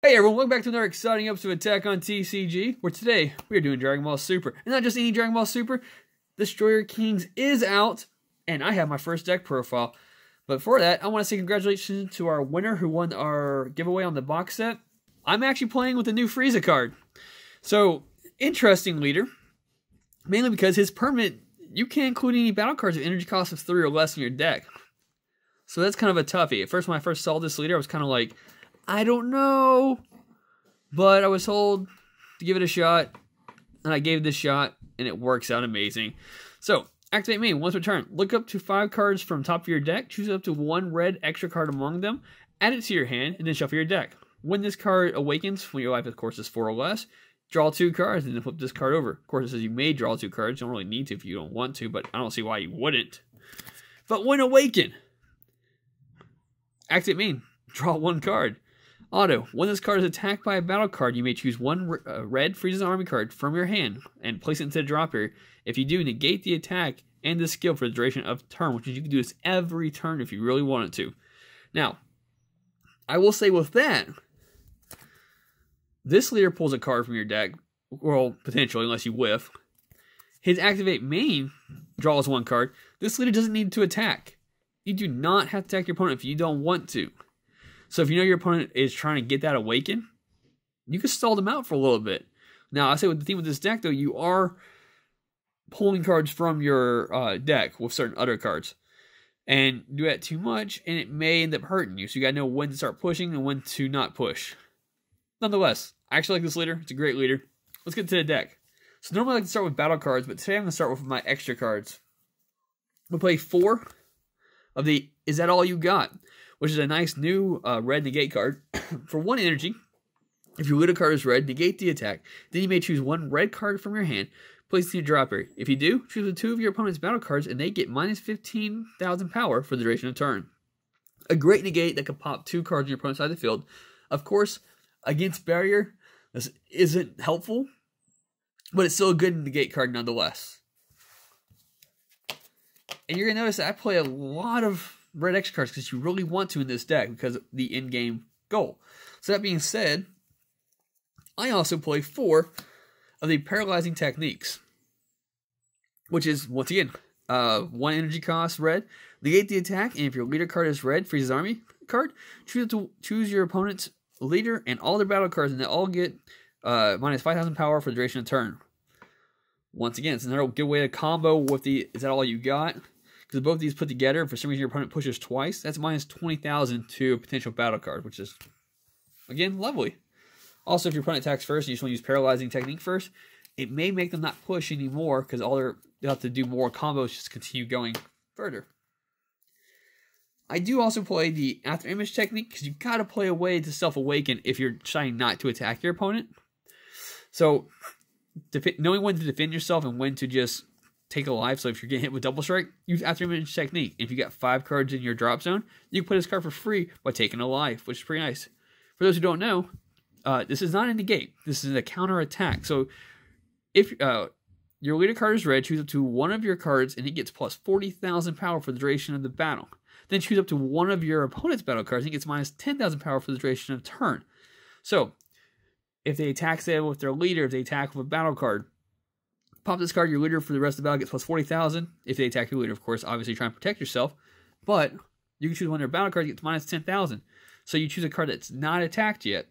Hey everyone, welcome back to another exciting episode of Attack on TCG, where today we are doing Dragon Ball Super. And not just any Dragon Ball Super, Destroyer Kings is out, and I have my first deck profile. But for that, I want to say congratulations to our winner who won our giveaway on the box set. I'm actually playing with the new Frieza card. So, interesting leader, mainly because his permanent, you can't include any battle cards with energy cost of 3 or less in your deck. So that's kind of a toughie. At first, when I first saw this leader, I was kind of like, I don't know, but I was told to give it a shot, and I gave it a shot, and it works out amazing. So, activate main, once per turn. Look up to 5 cards from top of your deck, choose up to 1 red extra card among them, add it to your hand, and then shuffle your deck. When this card awakens, when your life, of course, is 4 or less, draw 2 cards, and then flip this card over. Of course, it says you may draw 2 cards. You don't really need to if you don't want to, but I don't see why you wouldn't. But when awaken, activate main, draw 1 card. Auto, when this card is attacked by a battle card, you may choose 1 red Frieza's Army card from your hand and place it into the drop area. If you do, negate the attack and the skill for the duration of turn, which means you can do this every turn if you really wanted to. Now, I will say with that, this leader pulls a card from your deck, well, potentially, unless you whiff. His activate main draws 1 card. This leader doesn't need to attack. You do not have to attack your opponent if you don't want to. So if you know your opponent is trying to get that awaken, you can stall them out for a little bit. Now, I say with the theme with this deck, though, you are pulling cards from your deck with certain other cards. And do that too much, and it may end up hurting you. So you got to know when to start pushing and when to not push. Nonetheless, I actually like this leader. It's a great leader. Let's get to the deck. So normally I like to start with battle cards, but today I'm going to start with my extra cards. We'll play 4 of the Is That All You Got?, which is a nice new red negate card. For 1 energy, if your leader card is red, negate the attack. Then you may choose 1 red card from your hand, place it in your drop area. If you do, choose 2 of your opponent's battle cards, and they get minus 15,000 power for the duration of turn. A great negate that can pop 2 cards on your opponent's side of the field. Of course, against barrier, this isn't helpful, but it's still a good negate card nonetheless. And you're going to notice that I play a lot of red extra cards because you really want to in this deck because of the in-game goal. So that being said, I also play 4 of the paralyzing techniques, which is, once again, 1 energy cost red, negate the attack, and if your leader card is red, Frieza's Army card, choose your opponent's leader and all their battle cards, and they all get minus 5,000 power for the duration of turn. Once again, it's another good way to combo with the Is That All You Got? Because both of these put together, if for some reason your opponent pushes twice, that's minus 20,000 to a potential battle card, which is, again, lovely. Also, if your opponent attacks first and you just want to use Paralyzing Technique first, it may make them not push anymore because they'll have to do more combos just to continue going further. I do also play the After Image Technique because you've got to play a way to self-awaken if you're trying not to attack your opponent. So, knowing when to defend yourself and when to just take a life. So if you're getting hit with Double Strike, use After Image Technique. If you got 5 cards in your drop zone, you can play this card for free by taking a life, which is pretty nice. For those who don't know, this is not a negate. This is a counter attack. So if your leader card is red, choose up to 1 of your cards, and it gets plus 40,000 power for the duration of the battle. Then choose up to 1 of your opponent's battle cards, and it gets minus 10,000 power for the duration of turn. So if they attack, say, with their leader, if they attack with a battle card, pop this card, your leader for the rest of the battle gets plus 40,000. If they attack your leader, of course, obviously try and protect yourself. But you can choose 1 of their battle cards, gets minus 10,000. So you choose a card that's not attacked yet.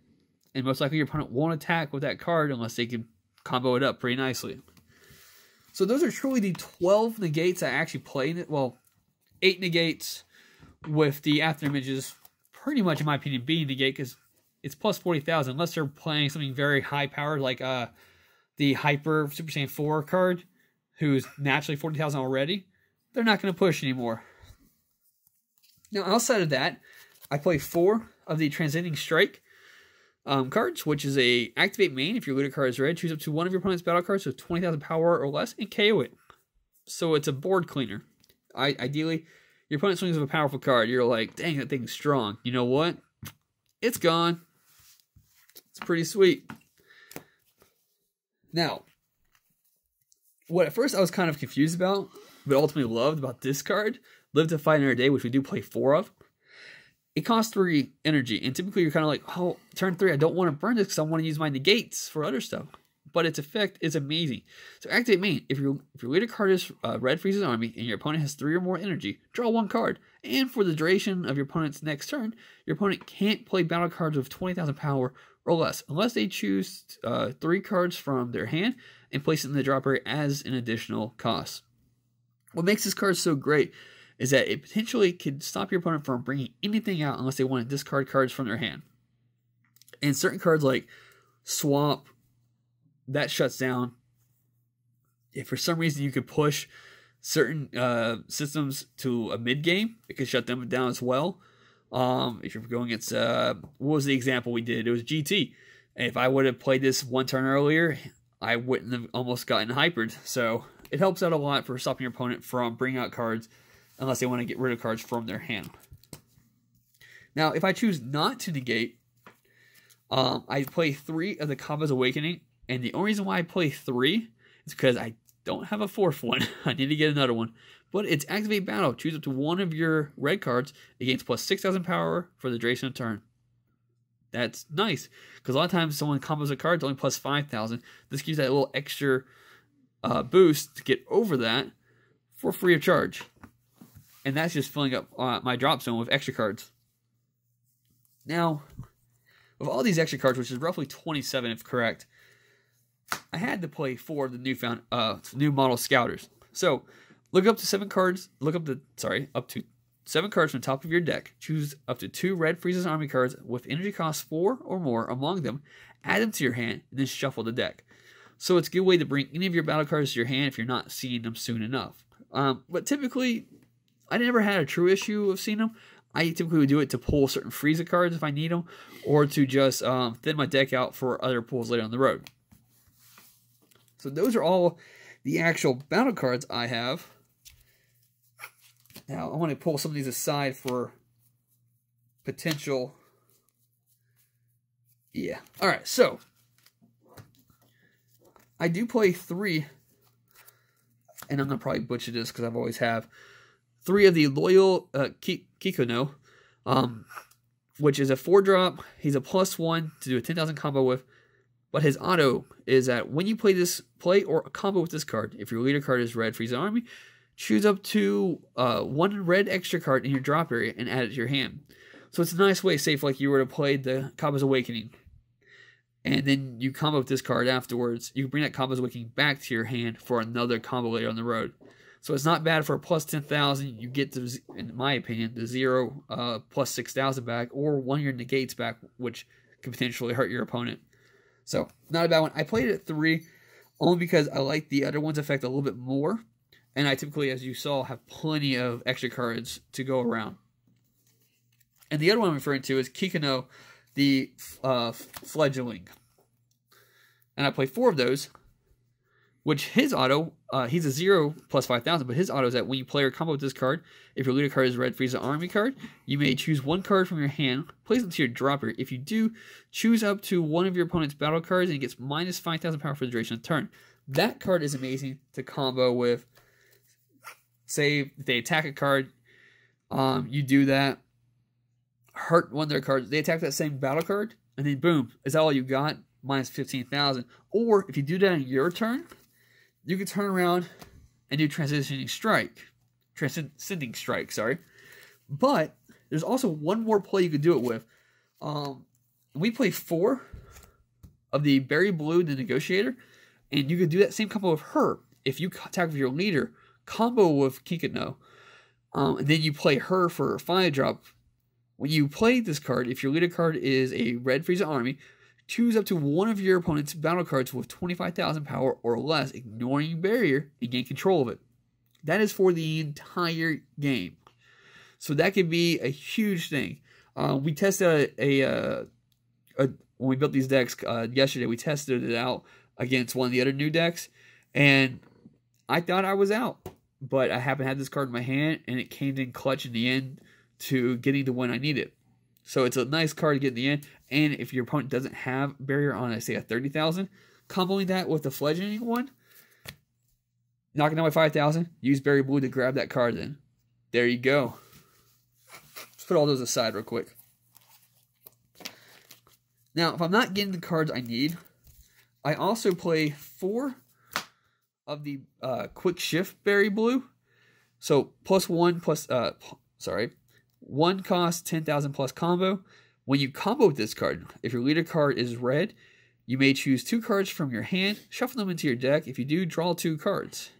And most likely your opponent won't attack with that card unless they can combo it up pretty nicely. So those are truly the 12 negates I actually play in it. Well, 8 negates with the After Images, pretty much in my opinion, being negate because it's plus 40,000. Unless they're playing something very high powered like the Hyper Super Saiyan 4 card, who's naturally 40,000 already, they're not going to push anymore. Now, outside of that, I play 4 of the Transcending Strike cards, which is a activate main. If your leader card is red, choose up to 1 of your opponent's battle cards with 20,000 power or less and KO it. So it's a board cleaner. Ideally, your opponent swings with a powerful card. You're like, dang, that thing's strong. You know what? It's gone. It's pretty sweet. Now, what at first I was kind of confused about, but ultimately loved about this card, Live to Fight Another Day, which we do play 4 of. it costs 3 energy, and typically you're kind of like, oh, turn 3, I don't want to burn this because I want to use my negates for other stuff. But its effect is amazing. So activate main. If your leader card is Red Frieza's army and your opponent has 3 or more energy, draw 1 card. And for the duration of your opponent's next turn, your opponent can't play battle cards with 20,000 power or less, unless they choose 3 cards from their hand and place it in the drop area as an additional cost. What makes this card so great is that it potentially could stop your opponent from bringing anything out unless they want to discard cards from their hand. And certain cards like Swap, that shuts down. If for some reason you could push certain systems to a mid game, it could shut them down as well. If you're going against, what was the example we did? It was GT. And if I would have played this 1 turn earlier, I wouldn't have almost gotten hypered. So it helps out a lot for stopping your opponent from bringing out cards unless they want to get rid of cards from their hand. Now, if I choose not to negate, I play 3 of the Kava's Awakening. And the only reason why I play 3 is because I don't have a 4th one. I need to get another one. But it's Activate Battle. Choose up to 1 of your red cards. It gains plus 6,000 power for the duration of turn. That's nice. Because a lot of times someone combos a card, it's only plus 5,000. This gives that little extra boost to get over that for free of charge. And that's just filling up my drop zone with extra cards. Now, with all these extra cards, which is roughly 27 if correct, I had to play 4 of the new model scouters. So look up to 7 cards. Up to 7 cards from the top of your deck. Choose up to 2 Red Frieza's army cards with energy cost 4 or more among them. Add them to your hand and then shuffle the deck. So it's a good way to bring any of your battle cards to your hand if you're not seeing them soon enough. But typically, I never had a true issue of seeing them. I typically would do it to pull certain Frieza cards if I need them, or to just thin my deck out for other pulls later on the road. So those are all the actual battle cards I have. Now, I want to pull some of these aside for potential. Yeah. Alright, so I do play 3, and I'm going to probably butcher this because I've always have, 3 of the Loyal Kikuno, which is a 4-drop. He's a +1 to do a 10,000 combo with. But his auto is that when you play or combo with this card, if your leader card is Red Frieza Army, choose up to 1 red extra card in your drop area and add it to your hand. So it's a nice way, say if like you were to play the Kava's Awakening, and then you combo with this card afterwards, you can bring that Kava's Awakening back to your hand for another combo later on the road. So it's not bad for a plus 10,000. You get, to, in my opinion, the 0 plus 6,000 back, or 1 of your negates back, which can potentially hurt your opponent. So, not a bad one. I played it at 3 only because I like the other one's effect a little bit more. And I typically, as you saw, have plenty of extra cards to go around. And the other one I'm referring to is Kikuno, the Fledgling. And I play 4 of those, which his auto, he's a 0 plus 5,000, but his auto is that when you play or combo with this card, if your leader card is Red Frieza Army card, you may choose 1 card from your hand, place it to your dropper. If you do, choose up to 1 of your opponent's battle cards, and it gets minus 5,000 power for the duration of the turn. That card is amazing to combo with. Say, if they attack a card, you do that, hurt 1 of their cards, they attack that same battle card, and then boom, is that all you got? Minus 15,000. Or, if you do that in your turn, you can turn around and do Transcending Strike, sorry. But there's also one more play you could do it with. We play 4 of the Berry Blue, the Negotiator, and you could do that same combo with her. If you attack with your leader, combo with Kikuno, and then you play her for a 5-drop. When you play this card, if your leader card is a Red Frieza Army, choose up to 1 of your opponent's battle cards with 25,000 power or less, ignoring barrier, and gain control of it. That is for the entire game. So that could be a huge thing. We tested when we built these decks yesterday, we tested it out against one of the other new decks, and I thought I was out. But I happened to have this card in my hand, and it came in clutch in the end to getting the win I needed. So it's a nice card to get in the end. And if your opponent doesn't have barrier on, I say, a 30,000, comboing that with the Fledgling one, knocking out my 5,000, use Berry Blue to grab that card then. There you go. put all those aside real quick. Now, if I'm not getting the cards I need, I also play 4 of the Quick Shift Berry Blue. So, +1 plus, 1 cost 10,000 plus combo. When you combo with this card, if your leader card is red, you may choose 2 cards from your hand, shuffle them into your deck. If you do, draw 2 cards.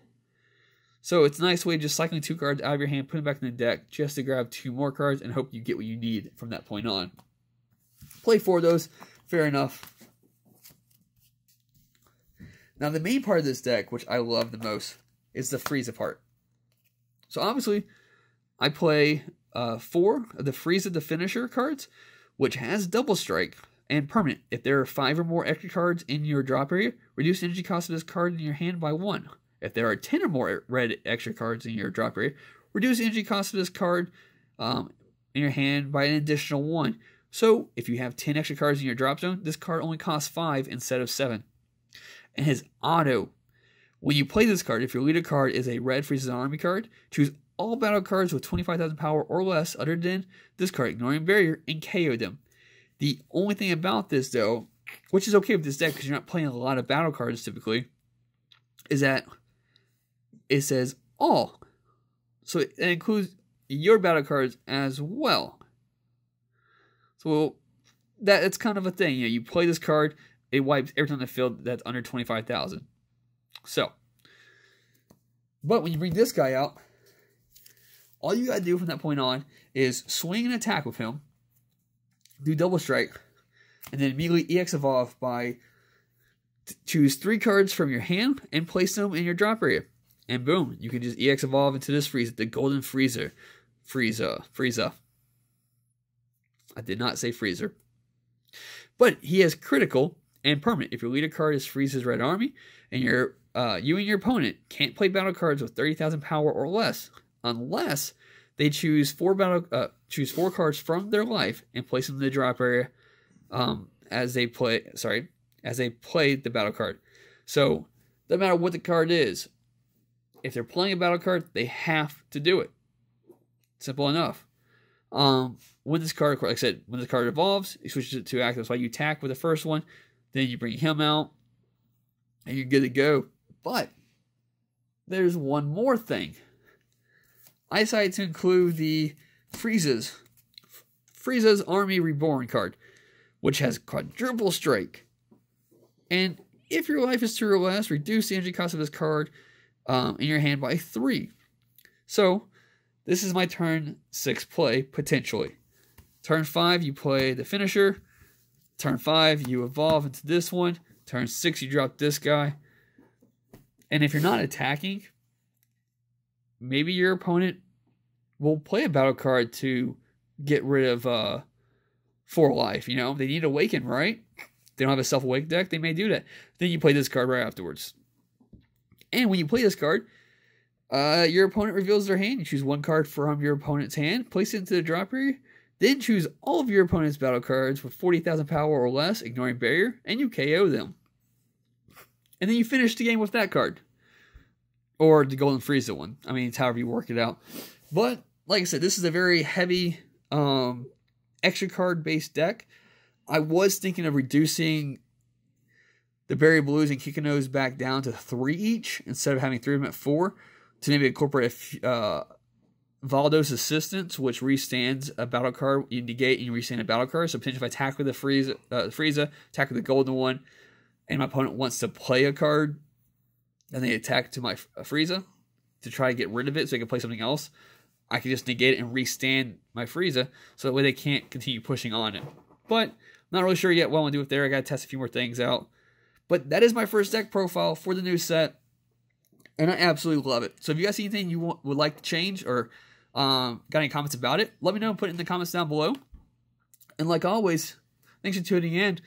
So it's a nice way of just cycling 2 cards out of your hand, putting them back in the deck, just to grab 2 more cards and hope you get what you need from that point on. Play 4 of those, fair enough. Now the main part of this deck, which I love the most, is the Frieza part. So obviously, I play 4 of the Frieza the Finisher cards, which has Double Strike and permanent. If there are 5 or more extra cards in your drop area, reduce the energy cost of this card in your hand by 1. If there are 10 or more red extra cards in your drop area, reduce the energy cost of this card in your hand by an additional 1. So, if you have 10 extra cards in your drop zone, this card only costs 5 instead of 7. And his auto. When you play this card, if your leader card is a red Frieza Army card, choose all battle cards with 25,000 power or less other than this card, ignoring barrier, and KO them. The only thing about this, though, which is okay with this deck because you're not playing a lot of battle cards typically, is that it says all. So it includes your battle cards as well. So that's kind of a thing. You play this card, it wipes everything on the field that's under 25,000. So, but when you bring this guy out, all you gotta do from that point on is swing and attack with him, do Double Strike, and then immediately EX Evolve by choose 3 cards from your hand and place them in your drop area. And boom, you can just EX Evolve into this Frieza, the Golden Frieza. Frieza. I did not say Freezer. But he has critical and permanent. If your leader card is Frieza's Red Army, and you and your opponent can't play battle cards with 30,000 power or less, unless they choose 4 cards from their life and place them in the drop area as they play the battle card. So, no matter what the card is, if they're playing a battle card, they have to do it. Simple enough. When this card, like I said, when the card evolves, it switches it to active. That's why you attack with the first one, then you bring him out, and you're good to go. But there's one more thing. I decided to include the Frieza's Army Reborn card, which has quadruple strike. And if your life is 2 or less, reduce the energy cost of this card in your hand by 3. So, this is my turn 6 play, potentially. Turn 5, you play the Finisher. Turn 5, you evolve into this one. Turn 6, you drop this guy. And if you're not attacking, maybe your opponent will play a battle card to get rid of 4 life. You know, they need Awaken, right? They don't have a Self-Awake deck, they may do that. Then you play this card right afterwards. And when you play this card, your opponent reveals their hand. You choose 1 card from your opponent's hand, place it into the drop area, then choose all of your opponent's battle cards with 40,000 power or less, ignoring barrier, and you KO them. And then you finish the game with that card. Or the Golden Frieza one. I mean, it's however you work it out. But, like I said, this is a very heavy extra card based deck. I was thinking of reducing the Berry Blues and Kikonos back down to 3 each, instead of having 3 of them at 4, to maybe incorporate Valdo's Assistance, which restands a battle card. You negate and you restand a battle card. So potentially if I attack with the Frieza, attack with the golden one, and my opponent wants to play a card, and they attack to my Frieza to try to get rid of it so they can play something else, I can just negate it and restand my Frieza, so that way they can't continue pushing on it. But, not really sure yet what I want to do with there. I got to test a few more things out. But that is my first deck profile for the new set, and I absolutely love it. So if you guys see anything you would like to change, or got any comments about it, let me know and put it in the comments down below. And like always, thanks for tuning in.